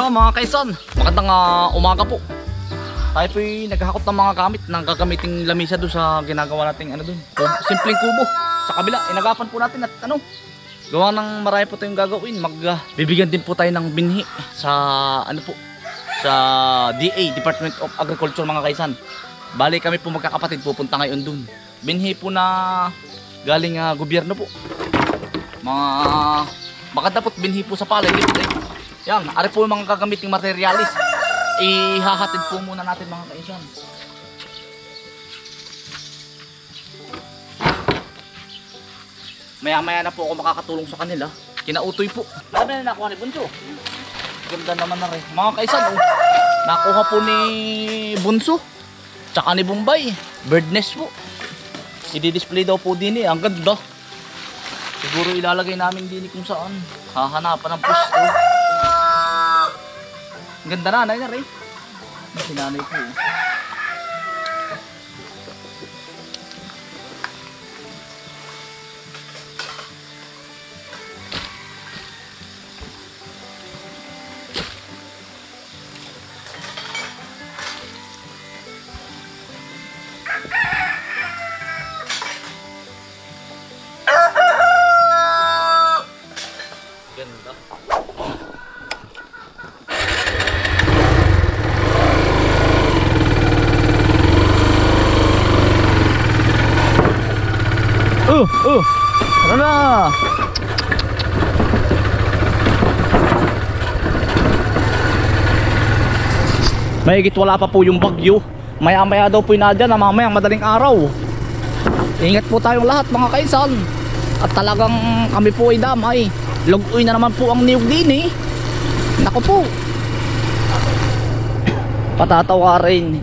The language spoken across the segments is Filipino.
Mga kaisan, magandang umaga po. Tayo po'y naghahakot ng mga gamit ng gagamiting lamisa doon sa ginagawa nating doon. Simpleng kubo. Sa kabila, inagapan po natin at gawa ng marami po tayong gagawin. Bibigyan din po tayo ng binhi sa sa DA, Department of Agriculture mga kaisan. Bali kami po magkakapatid pupunta ngayon doon. Binhi po na galing gobyerno po. Mga maganda po't binhi po sa palay. Yan, ari po yung mga gagamiting materialis. Ihahatid po muna natin mga kaisan. Maya-maya na po ako makakatulong sa kanila. Kinautoy po. Marami na nakuha ni Bunso. Ganda naman na rin. Mga kaisan, nakuha po ni Bunso. Tsaka ni Bombay. Bird nest po. I-display daw po din Ang ganda. Siguro ilalagay namin din kung saan. Hahanapan ng pusto. Ganda na, nanay na rin. Sinanay po. Ganda. Tara na. Mahigit wala pa po yung bagyo. Maya-maya daw po inadyan na mamayang madaling araw. Ingat po tayong lahat mga kaisan. At talagang kami po ay damay. Lugoy na naman po ang niyog din Naku po. Patatawa rin.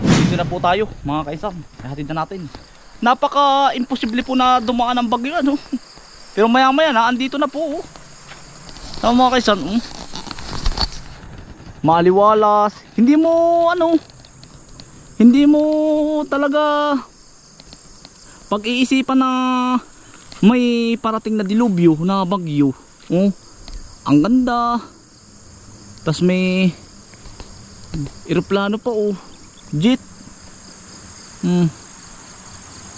Dito na po tayo mga kaisan. Hatid na natin. Napaka-imposible po na dumaan ang bagyo Pero maya-maya na andito na po mga kaisan Maaliwalas. Hindi mo talaga pag-iisipan na may parating na dilubyo na bagyo. Ang ganda. Tas may eroplano pa jet.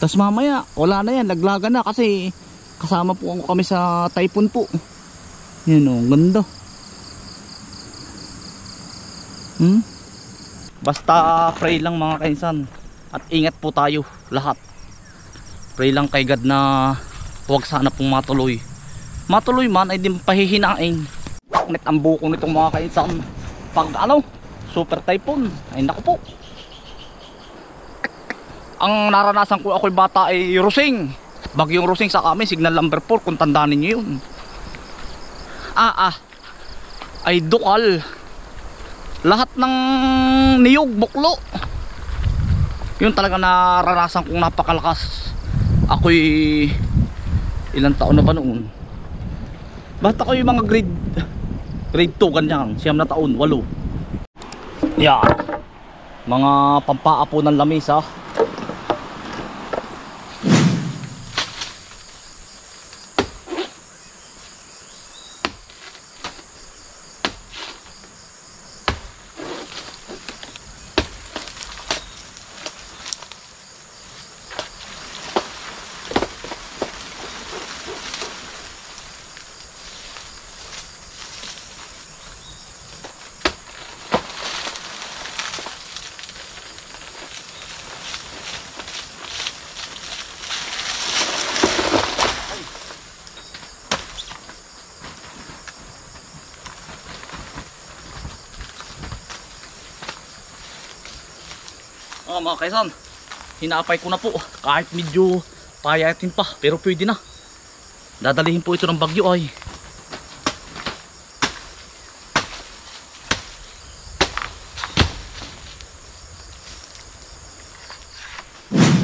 Tas mamaya wala na yan, naglaga na kasi kasama po kami sa typhoon po. Yan ganda. Basta pray lang mga kainsan. At ingat po tayo lahat. Pray lang kay God na huwag sana pong matuloy. Matuloy man ay di pahihinain. Bakit ang buko nitong mga kainsan pag super typhoon. Ay naku po. Ang naranasan ko ako'y bata ay Rosing. Bagyong Rosing sa amin, signal number 4 kung tandaan ninyo yun. Ay dukal. Lahat ng niyog, buklo. Yun talaga naranasan kong napakalakas. Ako'y ilang taon na ba noon? Bata ko yung mga grade 2 ganyan, 9 na taon, 8. Yan. Mga pampaapo ng lamisa. Mga kaisan, hinapay ko na po kahit medyo payatin pa, pero pwede na. Dadalihin po ito ng bagyo ay.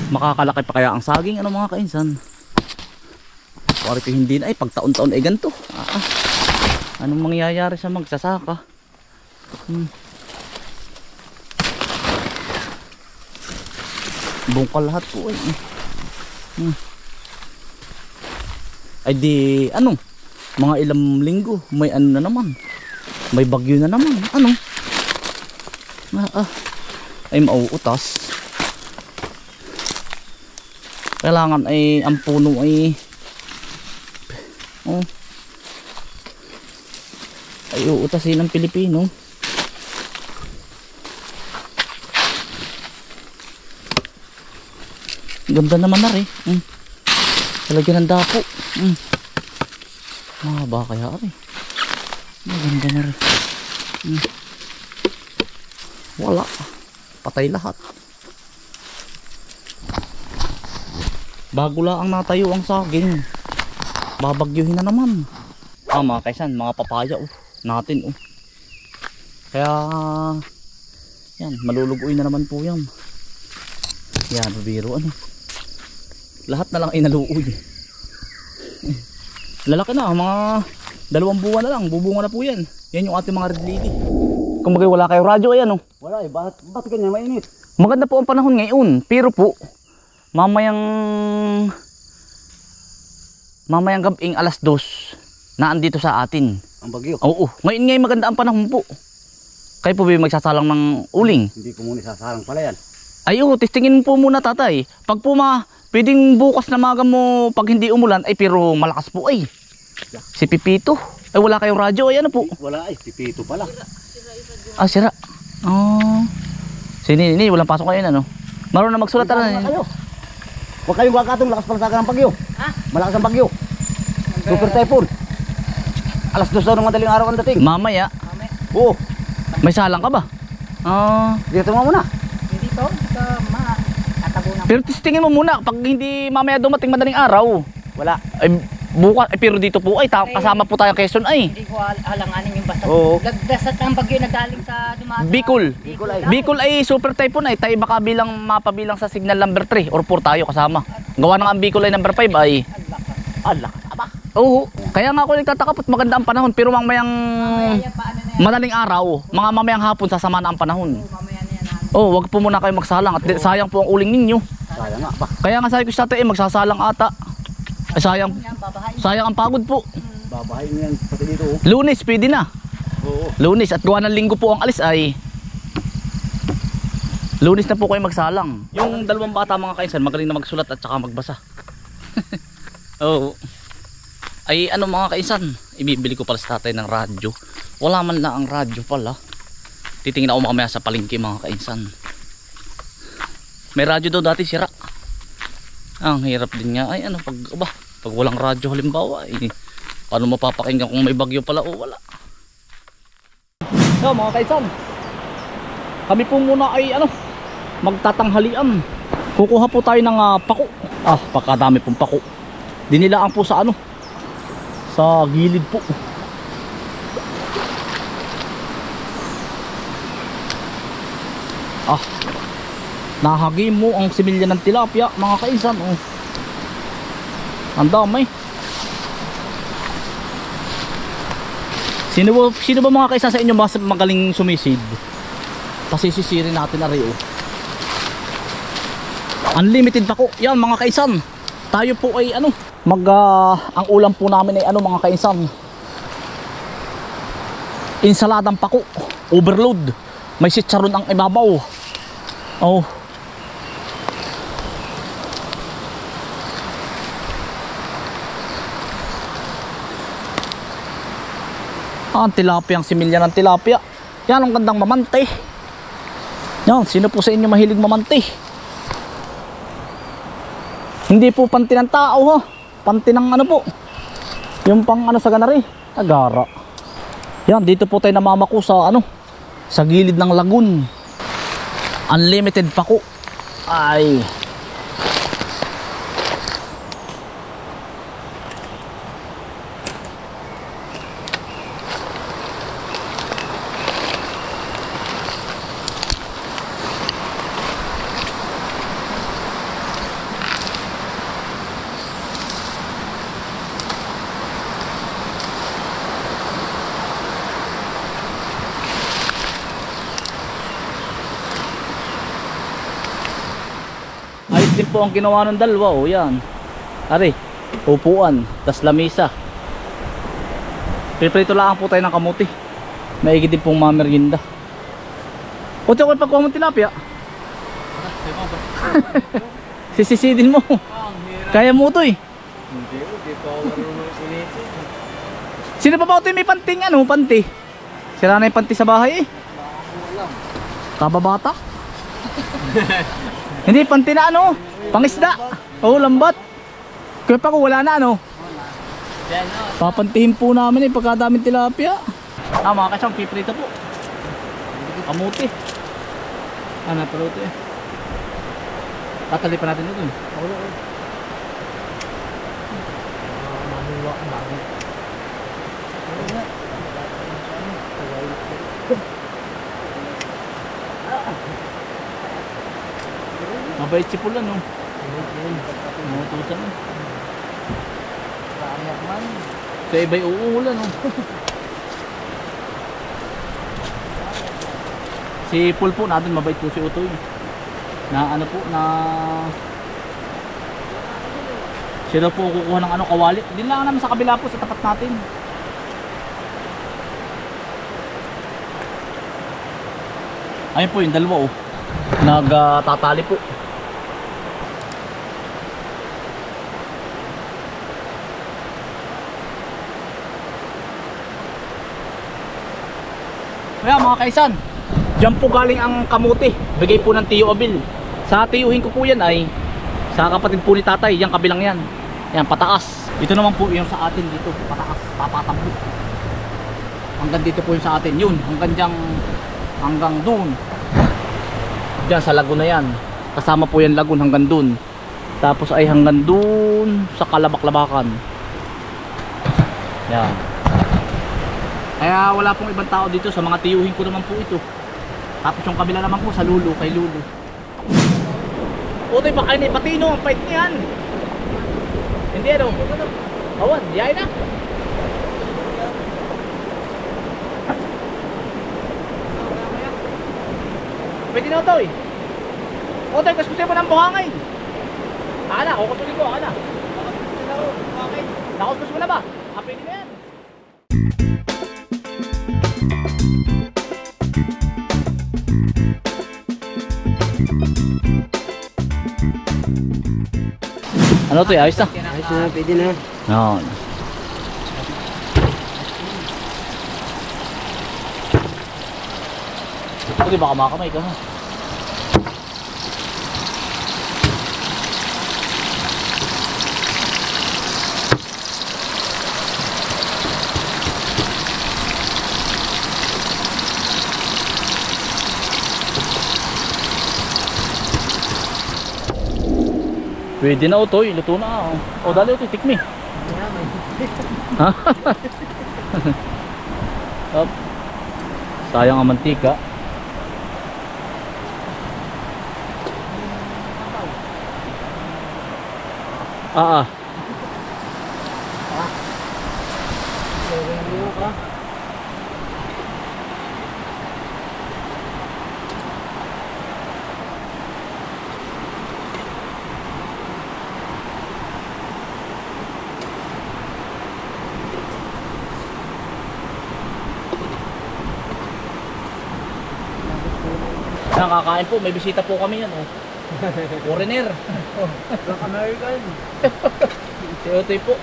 Makakalaki pa kaya ang saging mga kainsan? Pari ko hindi na pag taon-taon ay ganito. Anong mangyayari sa magsasaka? Bungkal lahat po Ay di mga ilang linggo may na naman. May bagyo na naman. Ano? Ay mauutas. Kailangan ay ang puno ay ay uutasin ng Pilipino. Ganda naman na rin. Talagyan ng dapo. Mahaba kaya rin. Maganda na rin. Wala. Patay lahat. Bago lang natayo ang saging. Babagyuhin na naman. Mga kaisan, mga papaya natin Kaya yan, malulugoy na naman po yan. Yan, biro lahat na lang ay naluoy. Lalaki na, mga 2 buwan na lang, bubunga na po yan. Yan yung ating mga red lady. Kung bagay wala kayo radyo, ayan Wala ba't ganyan mainit? Maganda po ang panahon ngayon, pero po mamayang gabing 2:00 naandito sa atin Ang bagyo? Oo, ngayon maganda ang panahon po. Kayo po ba magsasalang ng uling? Hindi ko muna sasalang pala yan. Ay testingin po muna tatay. Pag po pwedeng bukas na maga mo pag hindi umulan ay pero malakas po ay. Si Pipito. Ay wala kayong radyo ay ano po? Wala ay, Pipito pala. Sira. Si Nini, walang pasok ngayon ano? Marunong na magsulat na. Huwag kayong wakatong lakas pala sa ng bagyo. Malakas ang bagyo. Super typhoon. 2:00 daw ng madaling araw ang dating. Mamaya. Oo. May salang ka ba? Dito mo muna. Dito, tatabunan. Pero testingin mo muna pag hindi mamaya dumating madaling araw. Wala. Ay bukas pero dito po ay kasama po tayo Quezon ay. Hindi ko alanganin yung basta. Oo. Dasat ang bagyo na galing sa dumaan. Bicol. Bicol Bicol ay super typhoon ay tayo baka mapabilang sa signal number 3 or 4 tayo kasama. Gawa ng ang Bicol ay number 5 ay. Allah. Oo. Kaya nga ako nagtataka po't maganda ang panahon pero mamayang madaling araw, mga mamayang hapon sasama na ang panahon. Mamaya na yan. Wag po muna kayo magsalang at sayang po ang uling ninyo. Sayang nga ba? Kaya nga sabi ko sa tatay magsasalang ata. Ay, sayang ang pagod po. Babahay mo yan pati dito. Lunes pwede na. Oo. Lunes at gawa ng linggo po ang alis ay Lunes na po kayo magsalang. Yung 2 bata mga kainsan magaling na magsulat at saka magbasa. Oo. Ay mga kainsan, ibibili ko pala sa tatay ng radyo. Wala man lang ang radyo pala. Titingin ako mamaya sa palengke mga kainsan. May radyo daw dati sira. Ang hirap din nga ay pag walang radyo halimbawa paano mapapakinggan kung may bagyo pala o wala. So mga kainsan, kami po muna ay magtatanghalian. Kukuha po tayo ng pako. Pakadami pong pako. Dinilaan po sa sa gilid po. Nahagim mo ang similya ng tilapia mga kainsan. Ang dami. Sino ba mga kainsan sa inyo mas magaling sumisid? Pasisisirin natin na rin. Unlimited pako. Yan mga kainsan. Tayo po ay ang ulam po namin ay mga kainsan. Insaladang pako. Overload. May sitsaron ang ibabaw. Ang tilapia, ang similya ng tilapia. Yan ang gandang mamante. Yan, sino po sa inyo mahilig mamante? Hindi po panti ng tao panti ng po. Yung pang sa ganari, agara. Yan, dito po tayo namamako sa sa gilid ng lagoon. Unlimited pako. Ay. Din po ang ginawa ng dalawa yan. Ari, upuan, tas lamisa. Piprito lang po tayo ng kamuti. Maigi din pong mameryenda. O tiyo ko pagkuha mong tilapia. Sisisidin mo. Kaya mo to eh. Hindi pa ako marunong sinisi. Sino pa ba ito yung may panting ano, panty? Sira na yung panty sa bahay eh. Kababata? Hindi, panty na ano, pangisda. Oo, lambat. Kaya pa ko wala na ano. Papantihin po namin eh, pagkadaming tilapia. Mga kasyang, piprito po. Kamuti. Napaluto eh. Tatali pa natin ito eh. Mahiwa ang bagay. Mabait si Pula no. Umutusan eh. Sa iba'y uulan no. Si Pul po natin, mabait po si Utoy. Na ano po, na siya daw po kukuha ng ano, kawali. Din lang naman sa kabila po, sa tapat natin. Ayun po yung dalawa oh. Nagtatali po. Kaya mga kaisan, diyan po galing ang kamuti. Bigay po ng Tiyo Abil. Sa tiyuhin ko po yan ay sa kapatid po ni tatay, yung kabilang yan. Yan, pataas. Ito naman po yung sa atin dito, pataas, papatambo. Hanggang dito po yung sa atin. Yun, hanggang dyan, hanggang dun. Diyan sa lagoon na yan. Kasama po yan lagoon hanggang dun. Tapos ay hanggang dun sa Kalabak-Labakan. Yan. Kaya wala pong ibang tao dito, sa mga tiyuhin ko naman po ito. Tapos yung kabila naman po sa Lulu, kay Lulu. Utoy, baka ni Patino, ang pait niyan. Hindi ano? Awan, diyan na. Pwede na Utoy. Utoy, kaskusin mo ng buhangay. Ana, kukutuloy ko, ana. Nakuskus mo na ba? Pwede na yan. Ano to, ayos na? Ayos na, pwede na. No. Pwede baka makamay ka ha. Pwede na Utoy, luto na. O dali Utoy, tikmi. Ha? Up. Sayang ang mantika. Ah. Nakakain po, may bisita po kami yan oh. Foreigner. Black American. Si Utoy po.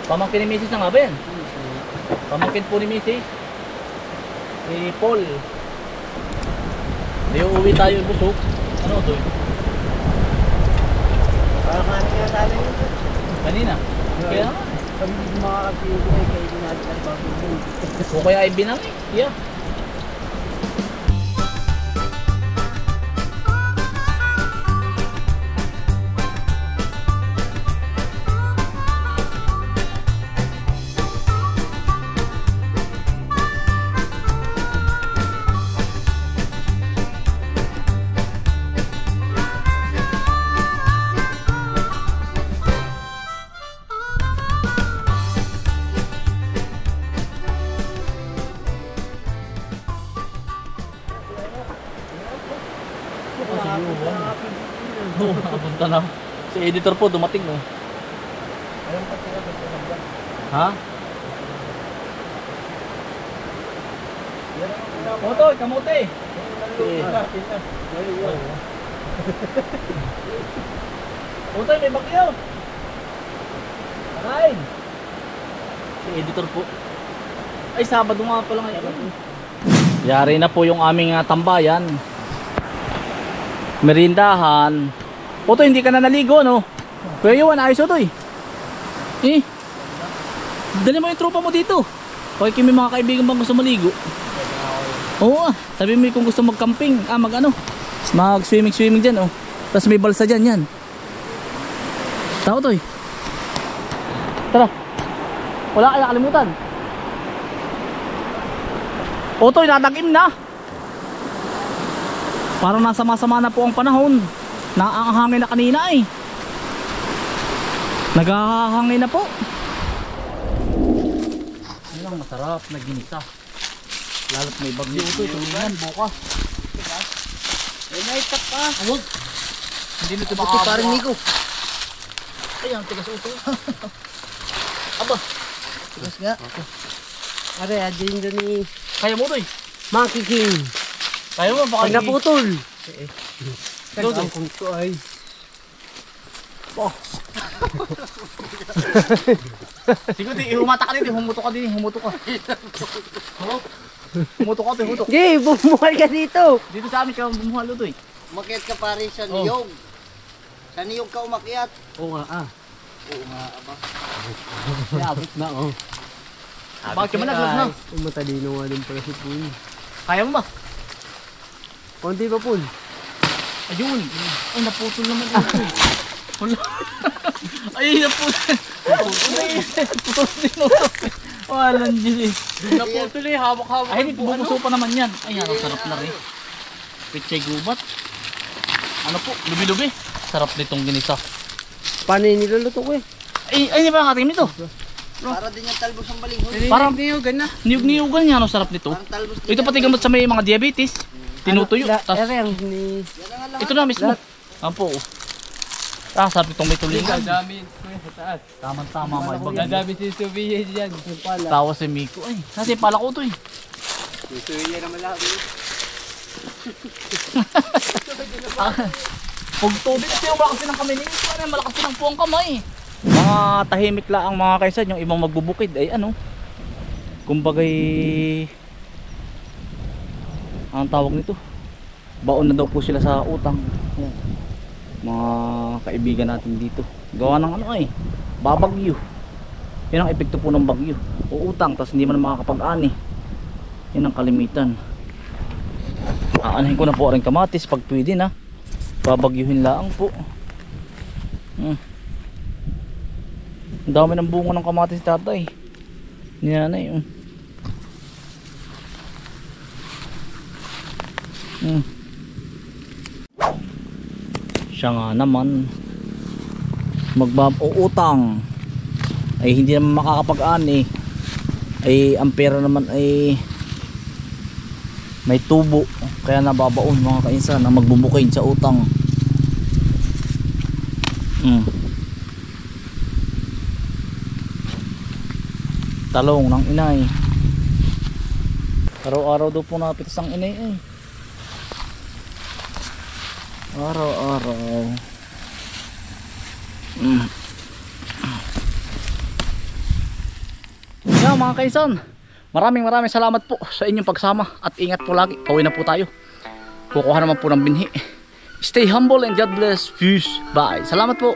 Pamangkin ni Mrs. na nga ba yan? Pamangkin po ni Mrs. Si Paul. Hindi uuwi tayo busog. Ano Utoy? Parang kanin nga sa amin. Kanina. Kaya naman. Kami makakapili ay kayo natin ang bago. O kaya ay binang eh. Yeah. Nakapunta na. Si editor po dumating no. Ayun pa sila, Ha? Otoy, kamote. Otoy, may bagyo. Kain. Si editor po. Ay, Sabado nga pala ngayon. Yari na po yung aming tambayan. Merindahan. Otoy, hindi ka na naligo, no? Kuya Yuan, ayos Otoy. Dali mo yung tropa mo dito. Okay, may mga kaibigan bang gusto maligo? Oo, sabi mo kung gusto mag-camping, mag-swimming dyan, oh. Tapos may balsa dyan, yan. Tao to eh. Tara. Wala kaya kalimutan. O to, natagim na. Parang nasama-sama na po ang panahon. Naangahangin na kanina eh. Naghahangin na po. Ano lang masarap na ginisa. Lalo't may bagyo ito, tulungan bukas. Ay, naitak ka. Huwag. Hindi nito Ito parang Nico. Ay, ang tigas ito. Aba. Tigas nga. Are, adin doon ni Kaya mo to eh. Monkey King. Kaya mo baka Pag naputol. Dodo. Kagangkong ko ay. Siguro di, humata ka din, humuto ka din, humuto ka. Humuto ka, humuto. Gay, bumuhal ka dito. Dito sa amin ka bumuhalo to eh. Umakyat ka pare sa niyog. Sa niyog ka umakyat. Oo nga, Oo nga, aba. Abot na, oh. Bakit ka managlag na? Matalino nga din pala si Pool. Kaya mo ba? Konti pa, Pool. Ayun. Ay, naputol naman ito eh. Wala. Ay, naputol. Putol din ito. Walang Diyos eh. Naputol eh, hawak-hawak. Ay, bumuso pa naman yan. Ay, ang sarap na rin. Pitsay gubat. Ano po? Lubi-lubi. Sarap nitong ginisa. Paano yung niluluto ko eh? Ay, di ba nakatingin nito? Para din yung talbos ng balinghoy. Parang niyugan na. niyog-niyugan yan. Ang sarap nito. Parang talbos din. Ito pati gamot sa may mga diabetes. Tinutuyo. Tas, Ang ni... Yan ang alam. ito na mismo. Apo. Sarap itong may tulingan. Dadami ko sa taas. Tama-tama. May bagay. Dadami si Subiye dyan. Yung pala. Tawa si Miko. Ay, kasi pala ko to eh. Susuyo na malaki. Pugto din kasi yung malakas din ang kamay ni Miko. Ano, malakas din ang puwang kamay. Mga tahimik lang ang mga kaysan. Yung ibang magbubukid ay ano. Kumbagay... Anong tawag nito? Baon na daw po sila sa utang. Yan. Mga kaibigan natin dito. Gawa ng ano ay babagyo. Yan ang epekto po ng bagyo. Uutang tapos hindi man makakapag-ani. Yan ang kalimitan. Aanahin ko na po rin kamatis pag pwede na. Babagyuhin lang po. Ang dami ng bunga ng kamatis tatay. Ni nanay. Siya nga naman uutang ay hindi naman makakapag-ani ay ang pera naman ay may tubo kaya nababaon mga kainsan na magbubukid sa utang. Talong ng inay, araw-araw daw po napitas ang inay ay araw-araw. Yan mga kaisan, maraming salamat po sa inyong pagsama at ingat po lagi. Pauwi na po tayo, kukuha naman po ng binhi. Stay humble and God bless. Peace. Bye. Salamat po.